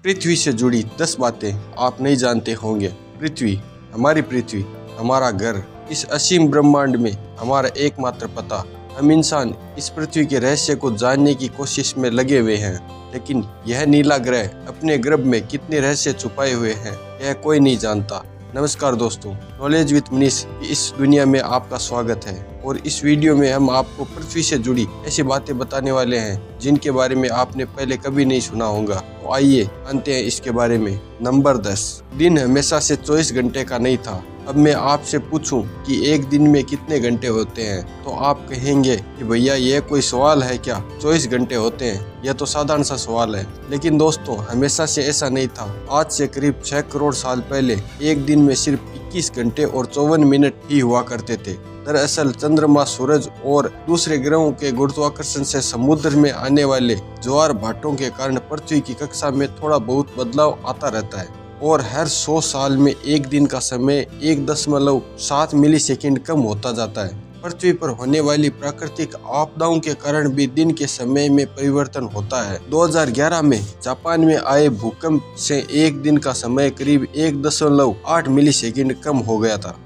पृथ्वी से जुड़ी 10 बातें आप नहीं जानते होंगे। पृथ्वी, हमारी पृथ्वी, हमारा घर, इस असीम ब्रह्मांड में हमारा एकमात्र पता। हम इंसान इस पृथ्वी के रहस्य को जानने की कोशिश में लगे हुए हैं, लेकिन यह नीला ग्रह अपने गर्भ में कितने रहस्य छुपाए हुए हैं, यह कोई नहीं जानता। नमस्कार दोस्तों, नॉलेज विद मनीष की इस दुनिया में आपका स्वागत है। और इस वीडियो में हम आपको पृथ्वी से जुड़ी ऐसी बातें बताने वाले हैं जिनके बारे में आपने पहले कभी नहीं सुना होगा। तो आइए जानते हैं इसके बारे में। नंबर 10। दिन हमेशा से 24 घंटे का नहीं था। अब मैं आपसे पूछूं कि एक दिन में कितने घंटे होते हैं, तो आप कहेंगे कि भैया यह कोई सवाल है क्या, 24 घंटे होते हैं, यह तो साधारण सा सवाल है। लेकिन दोस्तों, हमेशा से ऐसा नहीं था। आज से करीब 6 करोड़ साल पहले एक दिन में सिर्फ 21 घंटे और 54 मिनट ही हुआ करते थे। दरअसल चंद्रमा, सूरज और दूसरे ग्रहों के गुरुत्वाकर्षण से समुद्र में आने वाले ज्वार भाटों के कारण पृथ्वी की कक्षा में थोड़ा बहुत बदलाव आता रहता है और हर 100 साल में एक दिन का समय 1.7 मिलीसेकंड कम होता जाता है। पृथ्वी पर होने वाली प्राकृतिक आपदाओं के कारण भी दिन के समय में परिवर्तन होता है। 2011 में जापान में आए भूकंप से एक दिन का समय करीब 1.8 मिलीसेकंड कम हो गया था।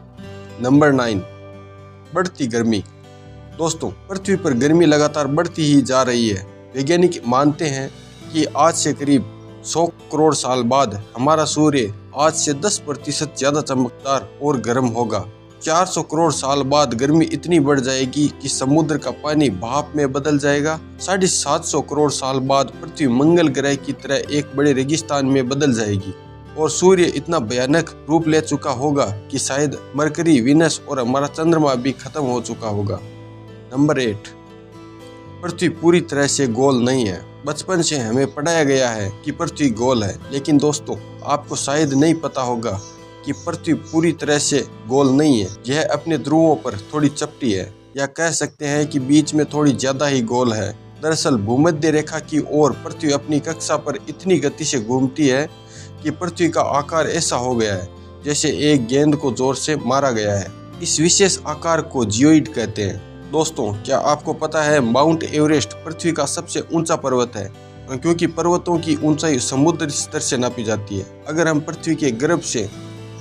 नंबर 9। बढ़ती गर्मी। दोस्तों, पृथ्वी पर गर्मी लगातार बढ़ती ही जा रही है। वैज्ञानिक मानते हैं कि आज से करीब 100 करोड़ साल बाद हमारा सूर्य आज से 10% ज्यादा चमकदार और गर्म होगा। 400 करोड़ साल बाद गर्मी इतनी बढ़ जाएगी कि समुद्र का पानी भाप में बदल जाएगा। 750 करोड़ साल बाद पृथ्वी मंगल ग्रह की तरह एक बड़े रेगिस्तान में बदल जाएगी और सूर्य इतना भयानक रूप ले चुका होगा कि शायद मरकरी, विनस और हमारा चंद्रमा भी खत्म हो चुका होगा। नंबर 8। पृथ्वी पूरी तरह से गोल नहीं है। बचपन से हमें पढ़ाया गया है कि पृथ्वी गोल है, लेकिन दोस्तों, आपको शायद नहीं पता होगा कि पृथ्वी पूरी तरह से गोल नहीं है। यह अपने ध्रुवों पर थोड़ी चपटी है, या कह सकते हैं कि बीच में थोड़ी ज्यादा ही गोल है। दरअसल भूमध्य रेखा की ओर पृथ्वी अपनी कक्षा पर इतनी गति से घूमती है कि पृथ्वी का आकार ऐसा हो गया है जैसे एक गेंद को जोर से मारा गया है। इस विशेष आकार को जियोइड कहते हैं। दोस्तों, क्या आपको पता है माउंट एवरेस्ट पृथ्वी का सबसे ऊंचा पर्वत है, क्योंकि पर्वतों की ऊंचाई समुद्र स्तर से नापी जाती है। अगर हम पृथ्वी के गर्भ से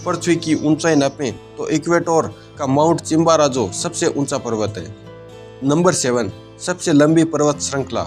पृथ्वी की ऊंचाई नापें तो इक्वेटर का माउंट चिम्बाराजो सबसे ऊंचा पर्वत है। नंबर 7। सबसे लंबी पर्वत श्रृंखला।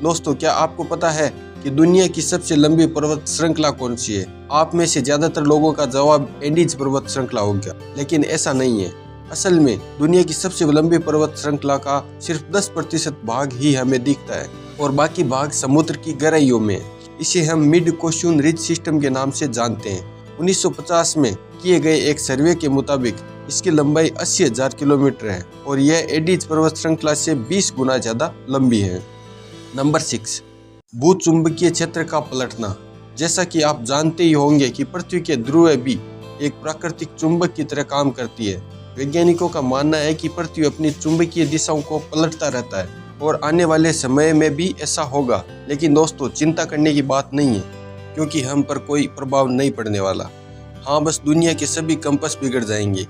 दोस्तों, क्या आपको पता है कि दुनिया की सबसे लंबी पर्वत श्रृंखला कौन सी है? आप में से ज्यादातर लोगों का जवाब एंडीज पर्वत श्रृंखला होगा, लेकिन ऐसा नहीं है। असल में दुनिया की सबसे लंबी पर्वत श्रृंखला का सिर्फ 10% भाग ही हमें दिखता है और बाकी भाग समुद्र की गहराइयों में है। इसे हम मिड ओशन रिज सिस्टम के नाम से जानते हैं। 1950 में किए गए एक सर्वे के मुताबिक इसकी लंबाई 80,000 किलोमीटर है और यह एंडीज पर्वत श्रृंखला से 20 गुना ज्यादा लंबी है। नंबर 6। भूचुंबकीय क्षेत्र का पलटना। जैसा कि आप जानते ही होंगे कि पृथ्वी के ध्रुव भी एक प्राकृतिक चुंबक की तरह काम करती है। वैज्ञानिकों का मानना है कि पृथ्वी अपनी चुंबकीय दिशाओं को पलटता रहता है और आने वाले समय में भी ऐसा होगा। लेकिन दोस्तों, चिंता करने की बात नहीं है, क्योंकि हम पर कोई प्रभाव नहीं पड़ने वाला। हाँ, बस दुनिया के सभी कंपास बिगड़ जाएंगे।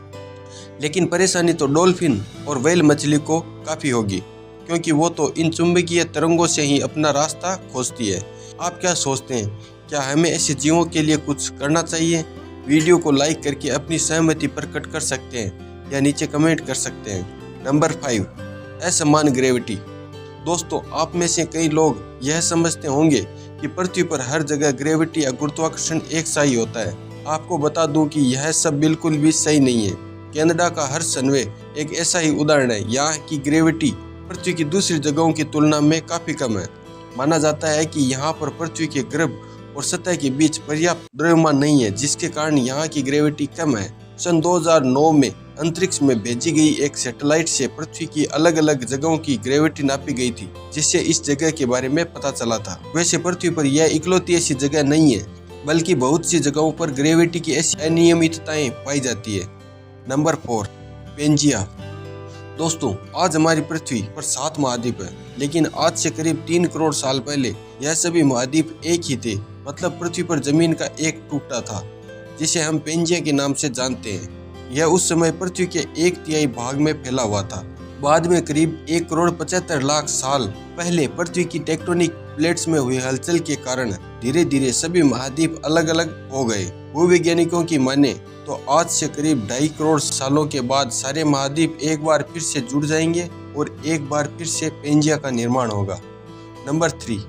लेकिन परेशानी तो डॉल्फिन और व्हेल मछली को काफी होगी, क्योंकि वो तो इन चुंबकीय तरंगों से ही अपना रास्ता खोजती है। आप क्या सोचते हैं, क्या हमें ऐसे जीवों के लिए कुछ करना चाहिए? वीडियो को लाइक करके अपनी सहमति प्रकट कर सकते हैं या नीचे कमेंट कर सकते हैं। नंबर 5। असमान ग्रेविटी। दोस्तों, आप में से कई लोग यह समझते होंगे कि पृथ्वी पर हर जगह ग्रेविटी या गुरुत्वाकर्षण एक सा ही होता है। आपको बता दूं कि यह सब बिल्कुल भी सही नहीं है। कनाडा का हर सनवे एक ऐसा ही उदाहरण है। यहाँ की ग्रेविटी पृथ्वी की दूसरी जगहों की तुलना में काफी कम है। माना जाता है कि यहाँ पर पृथ्वी के गर्भ और सतह के बीच पर्याप्त द्रव्यमान नहीं है, जिसके कारण यहाँ की ग्रेविटी कम है। सन 2009 में अंतरिक्ष में भेजी गई एक सैटेलाइट से पृथ्वी की अलग अलग जगहों की ग्रेविटी नापी गई थी, जिससे इस जगह के बारे में पता चला था। वैसे पृथ्वी पर यह इकलौती ऐसी जगह नहीं है, बल्कि बहुत सी जगहों पर ग्रेविटी की ऐसी अनियमितताएं पाई जाती है। नंबर 4। पेंजिया। दोस्तों, आज हमारी पृथ्वी पर 7 महाद्वीप है, लेकिन आज से करीब 3 करोड़ साल पहले यह सभी महाद्वीप एक ही थे। मतलब पृथ्वी पर जमीन का एक टुकड़ा था, जिसे हम पेंजिया के नाम से जानते हैं। यह उस समय पृथ्वी के 1/3 भाग में फैला हुआ था। बाद में करीब 1,75,00,000 साल पहले पृथ्वी की टेक्टोनिक प्लेट्स में हुई हलचल के कारण धीरे धीरे सभी महाद्वीप अलग अलग हो गए। भूवैज्ञानिकों की माने तो आज से करीब 2.5 करोड़ सालों के बाद सारे महाद्वीप एक बार फिर से जुड़ जाएंगे और एक बार फिर से पेंजिया का निर्माण होगा। नंबर 3,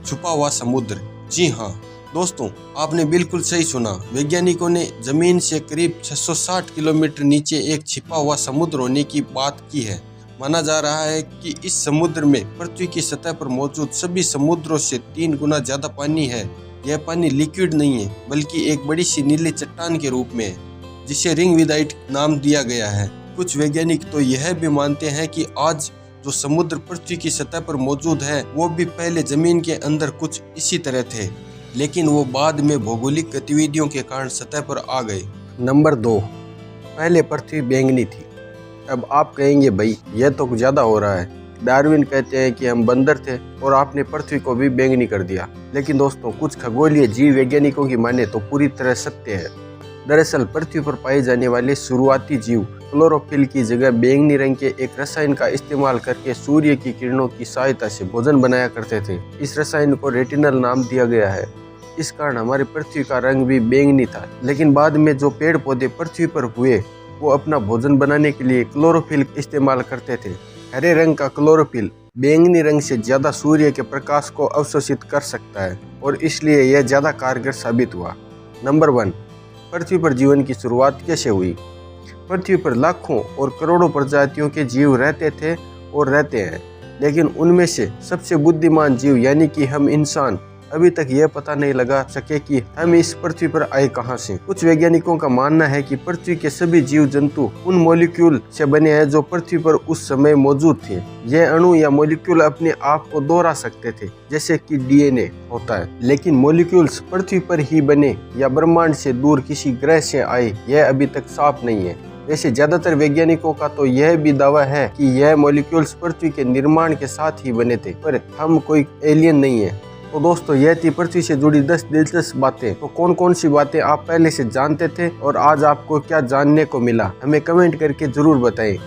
छुपा हुआ समुद्र। जी हाँ दोस्तों, आपने बिल्कुल सही सुना। वैज्ञानिकों ने जमीन से करीब 660 किलोमीटर नीचे एक छिपा हुआ समुद्र होने की बात की है। माना जा रहा है कि इस समुद्र में पृथ्वी की सतह पर मौजूद सभी समुद्रों से 3 गुना ज्यादा पानी है। यह पानी लिक्विड नहीं है बल्कि एक बड़ी सी नीली चट्टान के रूप में है, जिसे रिंगविदाइट नाम दिया गया है। कुछ वैज्ञानिक तो यह भी मानते हैं कि आज जो समुद्र पृथ्वी की सतह पर मौजूद है वो भी पहले जमीन के अंदर कुछ इसी तरह थे, लेकिन वो बाद में भौगोलिक गतिविधियों के कारण सतह पर आ गए। नंबर 2, पहले पृथ्वी बैंगनी थी। अब आप कहेंगे भाई यह तो ज़्यादा हो रहा है, डार्विन कहते हैं कि हम बंदर थे और आपने पृथ्वी को भी बैंगनी कर दिया। लेकिन दोस्तों, कुछ खगोलीय जीव वैज्ञानिकों की माने तो पूरी तरह सत्य है। दरअसल पृथ्वी पर पाए जाने वाले शुरुआती जीव क्लोरोफिल की जगह बैंगनी रंग के एक रसायन का इस्तेमाल करके सूर्य की किरणों की सहायता से भोजन बनाया करते थे। इस रसायन को रेटिनल नाम दिया गया है। इस कारण हमारी पृथ्वी का रंग भी बैंगनी था। लेकिन बाद में जो पेड़ पौधे पृथ्वी पर हुए वो अपना भोजन बनाने के लिए क्लोरोफिल इस्तेमाल करते थे। हरे रंग का क्लोरोफिल बैंगनी रंग से ज्यादा सूर्य के प्रकाश को अवशोषित कर सकता है और इसलिए यह ज्यादा कारगर साबित हुआ। नंबर 1, पृथ्वी पर जीवन की शुरुआत कैसे हुई। पृथ्वी पर लाखों और करोड़ों प्रजातियों के जीव रहते थे और रहते हैं, लेकिन उनमें से सबसे बुद्धिमान जीव यानी कि हम इंसान अभी तक यह पता नहीं लगा सके कि हम इस पृथ्वी पर आए कहां से। कुछ वैज्ञानिकों का मानना है कि पृथ्वी के सभी जीव जंतु उन मॉलिक्यूल से बने हैं जो पृथ्वी पर उस समय मौजूद थे। यह अणु या मॉलिक्यूल अपने आप को दोहरा सकते थे जैसे कि डीएनए होता है, लेकिन मॉलिक्यूल्स पृथ्वी पर ही बने या ब्रह्मांड से दूर किसी ग्रह से आए यह अभी तक साफ नहीं है। वैसे ज्यादातर वैज्ञानिकों का तो यह भी दावा है कि यह मॉलिक्यूल्स पृथ्वी के निर्माण के साथ ही बने थे, पर हम कोई एलियन नहीं है। तो दोस्तों, यह थी पृथ्वी से जुड़ी 10 दिलचस्प बातें। तो कौन कौन सी बातें आप पहले से जानते थे और आज आपको क्या जानने को मिला, हमें कमेंट करके जरूर बताएं।